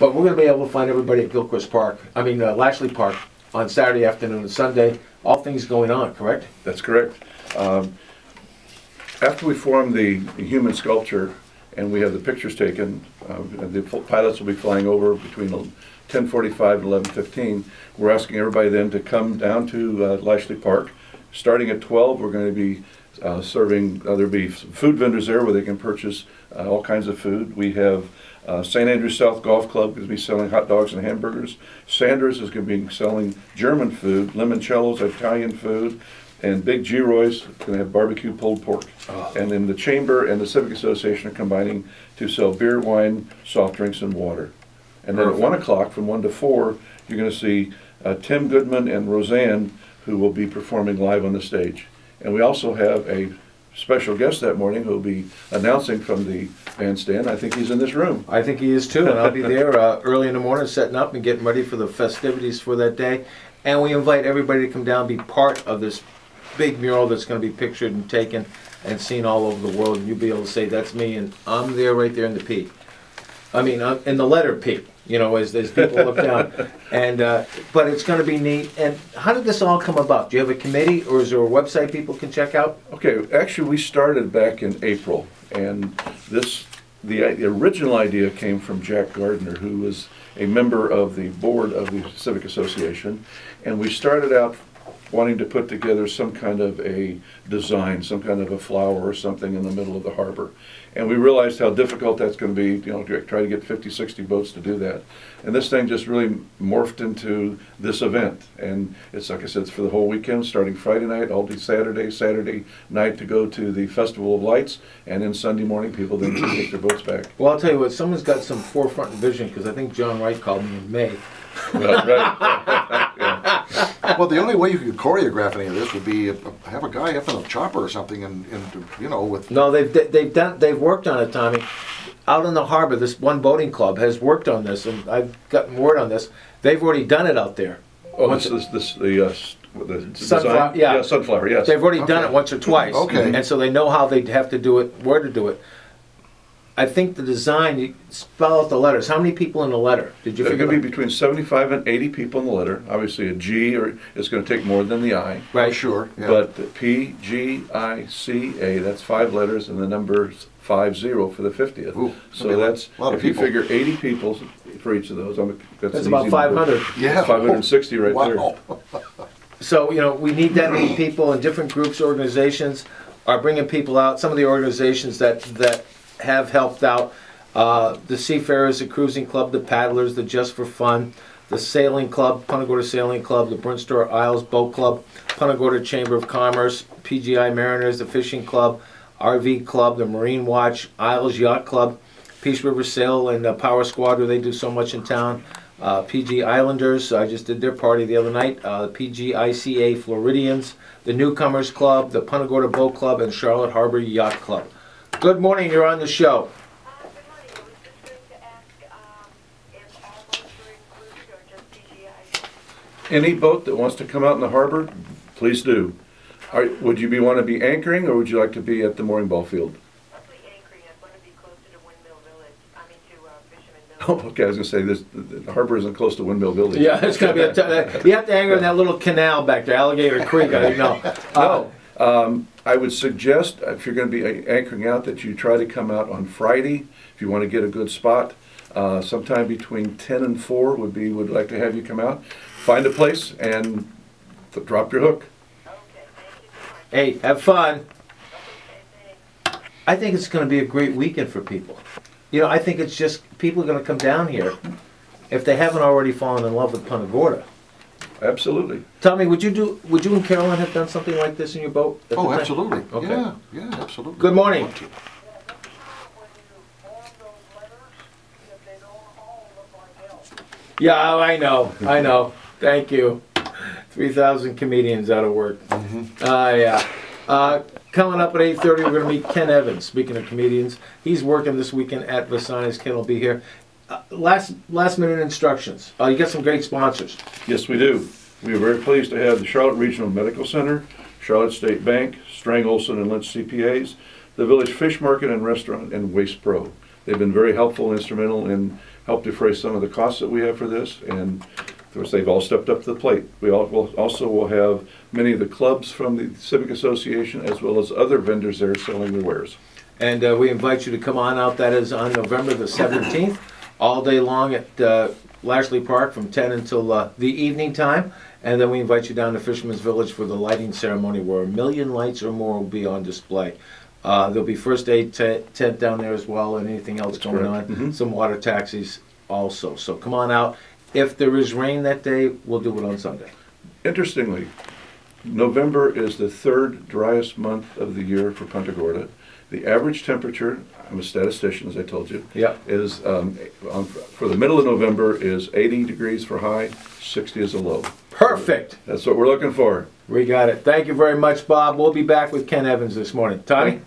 But we're going to be able to find everybody at Gilchrist Park, Lashley Park, on Saturday afternoon and Sunday. All things going on, correct? That's correct. After we form the human sculpture and we have the pictures taken, the pilots will be flying over between 10:45 and 11:15. We're asking everybody then to come down to Lashley Park. Starting at 12, we're going to be serving, there'll be food vendors there where they can purchase all kinds of food. We have St. Andrews South Golf Club is going to be selling hot dogs and hamburgers. Sanders is going to be selling German food, limoncello's Italian food, and Big G-Roy's going to have barbecue pulled pork. Oh. And then the Chamber and the Civic Association are combining to sell beer, wine, soft drinks, and water. And then at 1 o'clock, from 1 to 4, you're going to see Tim Goodman and Roseanne, who will be performing live on the stage. And we also have a special guest that morning who will be announcing from the bandstand. I think he's in this room. I think he is too, and I'll be there early in the morning setting up and getting ready for the festivities for that day. And we invite everybody to come down and be part of this big mural that's going to be pictured and taken and seen all over the world. And you'll be able to say, that's me, and I'm there right there in the P. In the letter P, as people look down. And but it's going to be neat. And how did this all come about? Do you have a committee, or is there a website people can check out? Okay, actually we started back in April, and the original idea came from Jack Gardner, who was a member of the board of the Civic Association, and we started out wanting to put together some kind of a design, some kind of a flower or something in the middle of the harbor. And we realized how difficult that's going to be, to try to get 50, 60 boats to do that. And this thing just really morphed into this event. And it's, like I said, it's for the whole weekend, starting Friday night, all day Saturday night to go to the Festival of Lights, and then Sunday morning people then can take their boats back. Well, I'll tell you what, someone's got some forefront vision, because I think John Wright called me in May. Right. Yeah. Well, the only way you could choreograph any of this would be have a guy up in a chopper or something, and with. No, they've worked on it, Tommy. Out in the harbor, this one boating club has worked on this, and I've gotten word on this. They've already done it out there. Oh, the Sunflower, design? Yeah, Sunflower, yes. They've already done it once or twice. Okay. And so they know how they'd have to do it, where to do it. I think the design, you spell out the letters. How many people in the letter? Did you There's figure going to be between 75 and 80 people in the letter. Obviously a G is going to take more than the I. Right. Sure. Yeah. But P, G, I, C, A, that's 5 letters, and the number's 50 for the 50th. Ooh, so that's, if you people. figure 80 people for each of those, that's about 500. Yeah. 560 right wow. there. So, we need that many people, and different groups, organizations are bringing people out. Some of the organizations that have helped out, the Seafarers, the Cruising Club, the Paddlers, the Just for Fun, the Sailing Club, Punta Gorda Sailing Club, the Brinstore Isles Boat Club, Punta Gorda Chamber of Commerce, PGI Mariners, the Fishing Club, RV Club, the Marine Watch, Isles Yacht Club, Peace River Sail and Power Squad, where they do so much in town, PG Islanders, I just did their party the other night, the PGICA Floridians, the Newcomers Club, the Punta Gorda Boat Club, and Charlotte Harbor Yacht Club. Good morning, you're on the show. Good morning. I was just going to ask if all boats are included or just PGI? Any boat that wants to come out in the harbor, please do. Would you want to be anchoring, or would you like to be at the mooring ball field? Mostly anchoring. I want to be closer to Windmill Village. To Fisherman Oh, Village. okay, I was going to say, the harbor isn't close to Windmill Village. Yeah, it's going to be you have to anchor in that little canal back there, Alligator Creek, I know. No. I would suggest, if you're going to be anchoring out, that you try to come out on Friday if you want to get a good spot. Sometime between 10 and 4 would like to have you come out. Find a place and drop your hook. Okay, thank you so much. Hey, have fun. Okay, thanks. I think it's going to be a great weekend for people. I think it's just, people are going to come down here if they haven't already fallen in love with Punta Gorda. Absolutely. Tommy, would you and Carolyn have done something like this in your boat? At the Oh, time? absolutely. Okay. Yeah, absolutely. Good morning. When you form those letters, if they don't all look like hell. Yeah, I know. Thank you. 3,000 comedians out of work. Yeah. Coming up at 8:30, we're going to meet Ken Evans. Speaking of comedians, he's working this weekend at Vasani's. Ken will be here. Last minute instructions. You got some great sponsors. Yes, we do. We are very pleased to have the Charlotte Regional Medical Center, Charlotte State Bank, Strang Olson and Lynch CPAs, the Village Fish Market and Restaurant, and Waste Pro. They've been very helpful and instrumental in help defray some of the costs that we have for this, and of course, they've all stepped up to the plate. We also will have many of the clubs from the Civic Association, as well as other vendors there selling their wares. And we invite you to come on out. That is on November the 17th, all day long at Lashley Park from 10 until the evening time. And then we invite you down to Fisherman's Village for the lighting ceremony, where 1 million lights or more will be on display. There'll be first aid tent down there as well, and anything else That's going correct. on. Some water taxis also. So come on out. If there is rain that day, we'll do it on Sunday. Interestingly, November is the third driest month of the year for Punta Gorda. The average temperature, I'm a statistician as I told you, Yep. is for the middle of November is 80 degrees for high, 60 is a low. Perfect. That's what we're looking for. We got it. Thank you very much, Bob. We'll be back with Ken Evans this morning. Tommy?